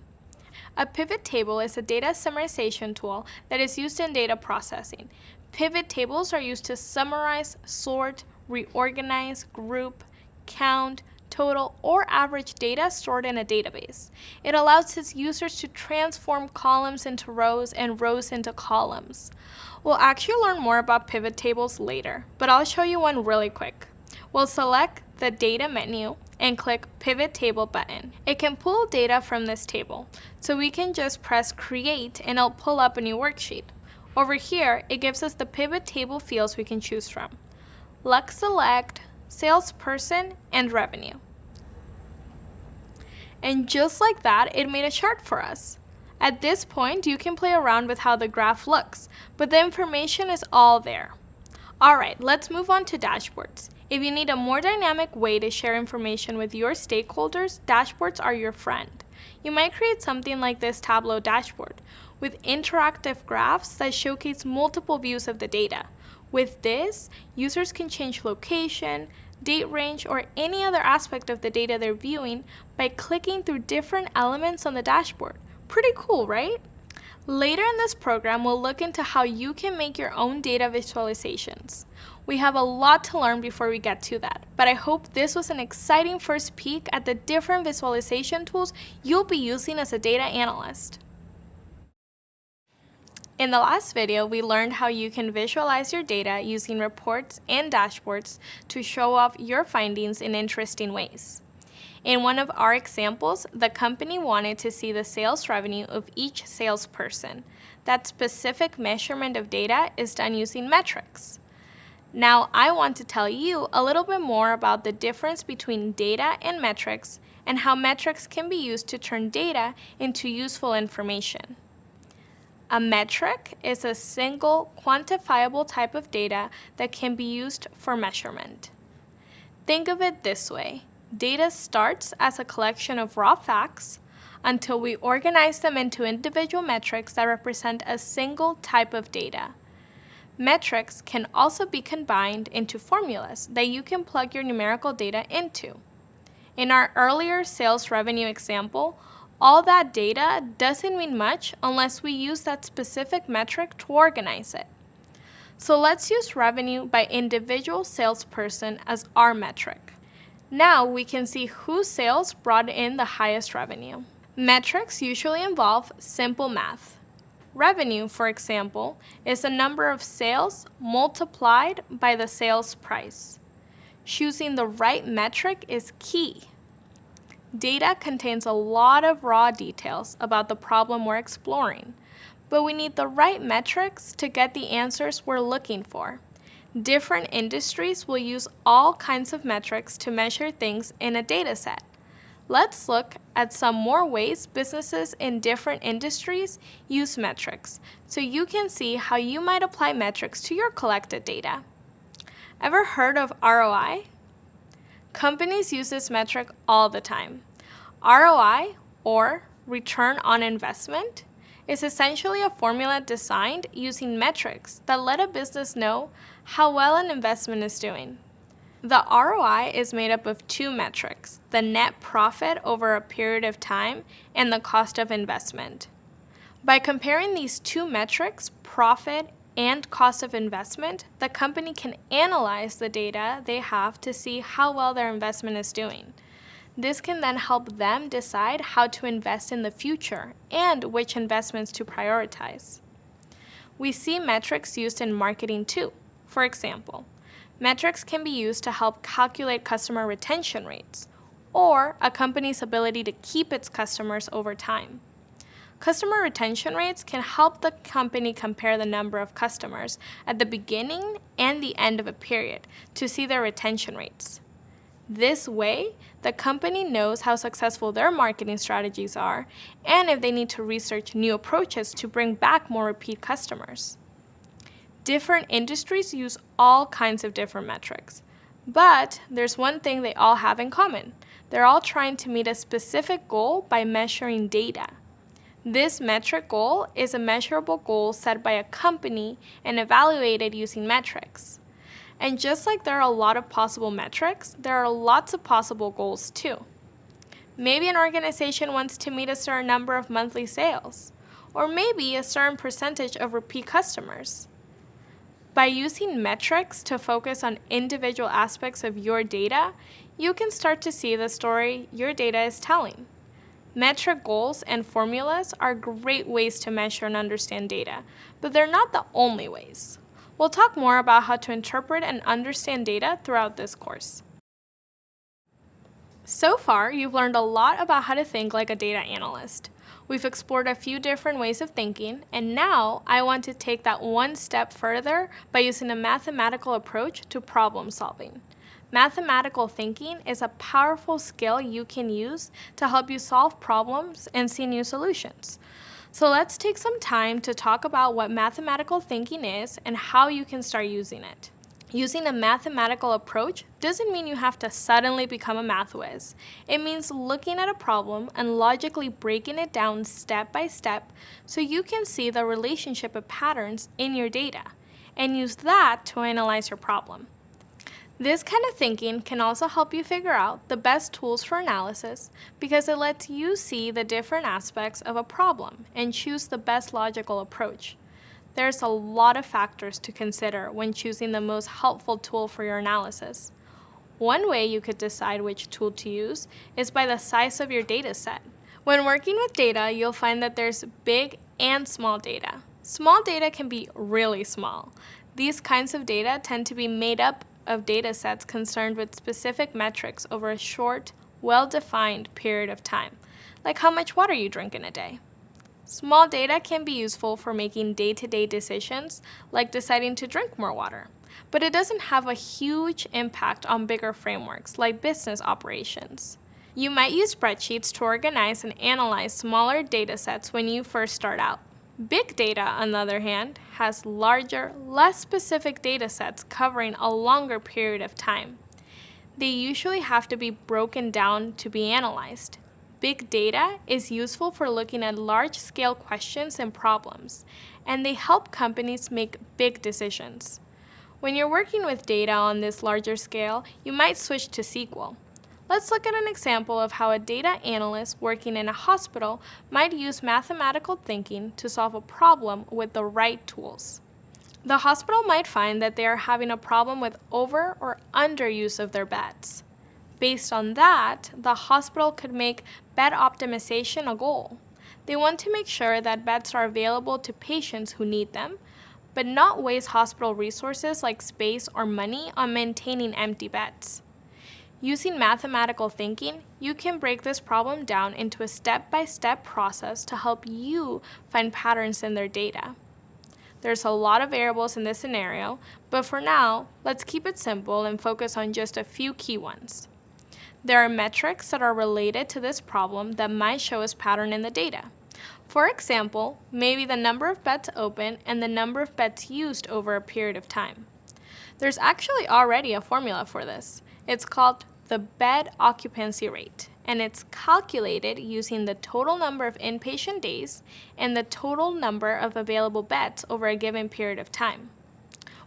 A pivot table is a data summarization tool that is used in data processing. Pivot tables are used to summarize, sort, reorganize, group, count, total, or average data stored in a database. It allows its users to transform columns into rows and rows into columns. We'll actually learn more about pivot tables later, but I'll show you one really quick. We'll select the Data menu and click Pivot Table button. It can pull data from this table, so we can just press Create and it'll pull up a new worksheet. Over here, it gives us the pivot table fields we can choose from. Let's select Salesperson and Revenue. And just like that, it made a chart for us. At this point, you can play around with how the graph looks, but the information is all there. Alright, let's move on to dashboards. If you need a more dynamic way to share information with your stakeholders, dashboards are your friend. You might create something like this Tableau dashboard, with interactive graphs that showcase multiple views of the data. With this, users can change location, date range, or any other aspect of the data they're viewing by clicking through different elements on the dashboard. Pretty cool, right? Later in this program, we'll look into how you can make your own data visualizations. We have a lot to learn before we get to that, but I hope this was an exciting first peek at the different visualization tools you'll be using as a data analyst. In the last video, we learned how you can visualize your data using reports and dashboards to show off your findings in interesting ways. In one of our examples, the company wanted to see the sales revenue of each salesperson. That specific measurement of data is done using metrics. Now, I want to tell you a little bit more about the difference between data and metrics and how metrics can be used to turn data into useful information. A metric is a single quantifiable type of data that can be used for measurement. Think of it this way. Data starts as a collection of raw facts until we organize them into individual metrics that represent a single type of data. Metrics can also be combined into formulas that you can plug your numerical data into. In our earlier sales revenue example, all that data doesn't mean much unless we use that specific metric to organize it. So let's use revenue by individual salesperson as our metric. Now we can see whose sales brought in the highest revenue. Metrics usually involve simple math. Revenue, for example, is the number of sales multiplied by the sales price. Choosing the right metric is key. Data contains a lot of raw details about the problem we're exploring, but we need the right metrics to get the answers we're looking for. Different industries will use all kinds of metrics to measure things in a data set. Let's look at some more ways businesses in different industries use metrics, so you can see how you might apply metrics to your collected data. Ever heard of ROI? Companies use this metric all the time. ROI, or return on investment, is essentially a formula designed using metrics that let a business know how well an investment is doing. The ROI is made up of two metrics, the net profit over a period of time and the cost of investment. By comparing these two metrics, profit and cost of investment, the company can analyze the data they have to see how well their investment is doing. This can then help them decide how to invest in the future and which investments to prioritize. We see metrics used in marketing too. For example, metrics can be used to help calculate customer retention rates or a company's ability to keep its customers over time. Customer retention rates can help the company compare the number of customers at the beginning and the end of a period to see their retention rates. This way, the company knows how successful their marketing strategies are and if they need to research new approaches to bring back more repeat customers. Different industries use all kinds of different metrics, but there's one thing they all have in common. They're all trying to meet a specific goal by measuring data. This metric goal is a measurable goal set by a company and evaluated using metrics. And just like there are a lot of possible metrics, there are lots of possible goals too. Maybe an organization wants to meet a certain number of monthly sales, or maybe a certain percentage of repeat customers. By using metrics to focus on individual aspects of your data, you can start to see the story your data is telling. Metric goals and formulas are great ways to measure and understand data, but they're not the only ways. We'll talk more about how to interpret and understand data throughout this course. So far, you've learned a lot about how to think like a data analyst. We've explored a few different ways of thinking, and now I want to take that one step further by using a mathematical approach to problem solving. Mathematical thinking is a powerful skill you can use to help you solve problems and see new solutions. So let's take some time to talk about what mathematical thinking is and how you can start using it. Using a mathematical approach doesn't mean you have to suddenly become a math whiz. It means looking at a problem and logically breaking it down step by step so you can see the relationship of patterns in your data and use that to analyze your problem. This kind of thinking can also help you figure out the best tools for analysis because it lets you see the different aspects of a problem and choose the best logical approach. There's a lot of factors to consider when choosing the most helpful tool for your analysis. One way you could decide which tool to use is by the size of your data set. When working with data, you'll find that there's big and small data. Small data can be really small. These kinds of data tend to be made up of data sets concerned with specific metrics over a short, well-defined period of time, like how much water you drink in a day. Small data can be useful for making day-to-day decisions, like deciding to drink more water, but it doesn't have a huge impact on bigger frameworks like business operations. You might use spreadsheets to organize and analyze smaller data sets when you first start out. Big data, on the other hand, has larger, less specific data sets covering a longer period of time. They usually have to be broken down to be analyzed. Big data is useful for looking at large-scale questions and problems, and they help companies make big decisions. When you're working with data on this larger scale, you might switch to SQL. Let's look at an example of how a data analyst working in a hospital might use mathematical thinking to solve a problem with the right tools. The hospital might find that they are having a problem with over or underuse of their beds. Based on that, the hospital could make bed optimization a goal. They want to make sure that beds are available to patients who need them, but not waste hospital resources like space or money on maintaining empty beds. Using mathematical thinking, you can break this problem down into a step-by-step process to help you find patterns in their data. There's a lot of variables in this scenario, but for now, let's keep it simple and focus on just a few key ones. There are metrics that are related to this problem that might show us pattern in the data. For example, maybe the number of beds open and the number of beds used over a period of time. There's actually already a formula for this. It's called the bed occupancy rate, and it's calculated using the total number of inpatient days and the total number of available beds over a given period of time.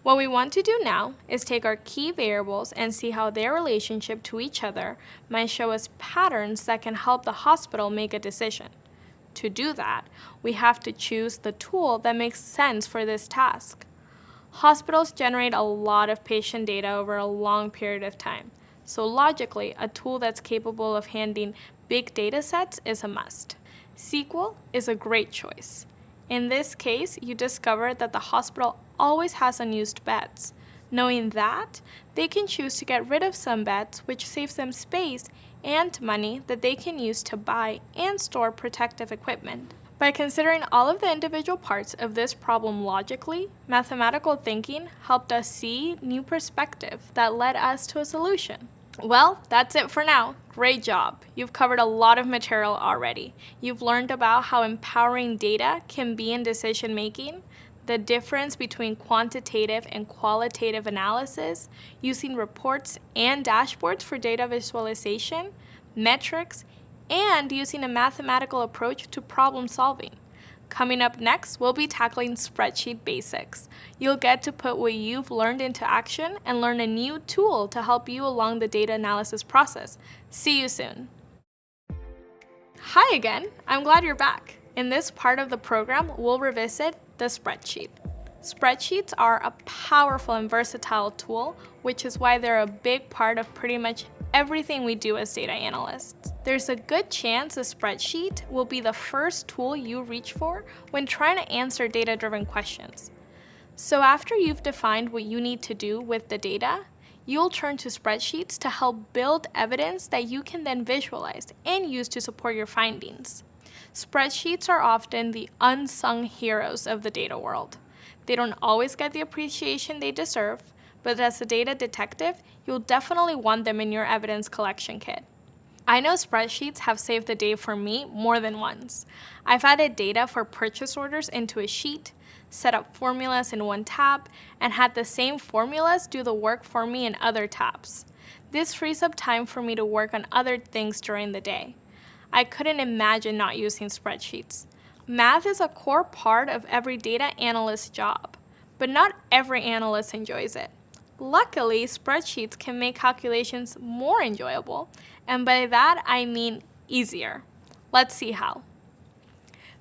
What we want to do now is take our key variables and see how their relationship to each other might show us patterns that can help the hospital make a decision. To do that, we have to choose the tool that makes sense for this task. Hospitals generate a lot of patient data over a long period of time, so logically, a tool that's capable of handling big data sets is a must. SQL is a great choice. In this case, you discover that the hospital always has unused beds. Knowing that, they can choose to get rid of some beds, which saves them space and money that they can use to buy and store protective equipment. By considering all of the individual parts of this problem logically, mathematical thinking helped us see new perspective that led us to a solution. Well, that's it for now. Great job. You've covered a lot of material already. You've learned about how empowering data can be in decision making, the difference between quantitative and qualitative analysis, using reports and dashboards for data visualization, metrics, and using a mathematical approach to problem solving. Coming up next, we'll be tackling spreadsheet basics. You'll get to put what you've learned into action and learn a new tool to help you along the data analysis process. See you soon. Hi again, I'm glad you're back. In this part of the program, we'll revisit the spreadsheet. Spreadsheets are a powerful and versatile tool, which is why they're a big part of pretty much everything we do as data analysts. There's a good chance a spreadsheet will be the first tool you reach for when trying to answer data-driven questions. So after you've defined what you need to do with the data, you'll turn to spreadsheets to help build evidence that you can then visualize and use to support your findings. Spreadsheets are often the unsung heroes of the data world. They don't always get the appreciation they deserve, but as a data detective, you'll definitely want them in your evidence collection kit. I know spreadsheets have saved the day for me more than once. I've added data for purchase orders into a sheet, set up formulas in one tab, and had the same formulas do the work for me in other tabs. This frees up time for me to work on other things during the day. I couldn't imagine not using spreadsheets. Math is a core part of every data analyst's job, but not every analyst enjoys it. Luckily, spreadsheets can make calculations more enjoyable, and by that I mean easier. Let's see how.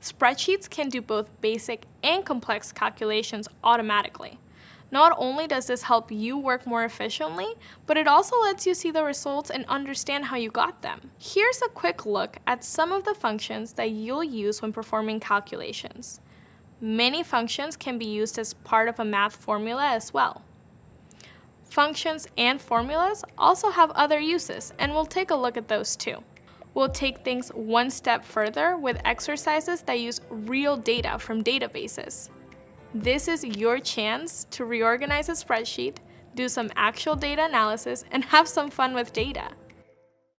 Spreadsheets can do both basic and complex calculations automatically. Not only does this help you work more efficiently, but it also lets you see the results and understand how you got them. Here's a quick look at some of the functions that you'll use when performing calculations. Many functions can be used as part of a math formula as well. Functions and formulas also have other uses, and we'll take a look at those too. We'll take things one step further with exercises that use real data from databases. This is your chance to reorganize a spreadsheet, do some actual data analysis, and have some fun with data.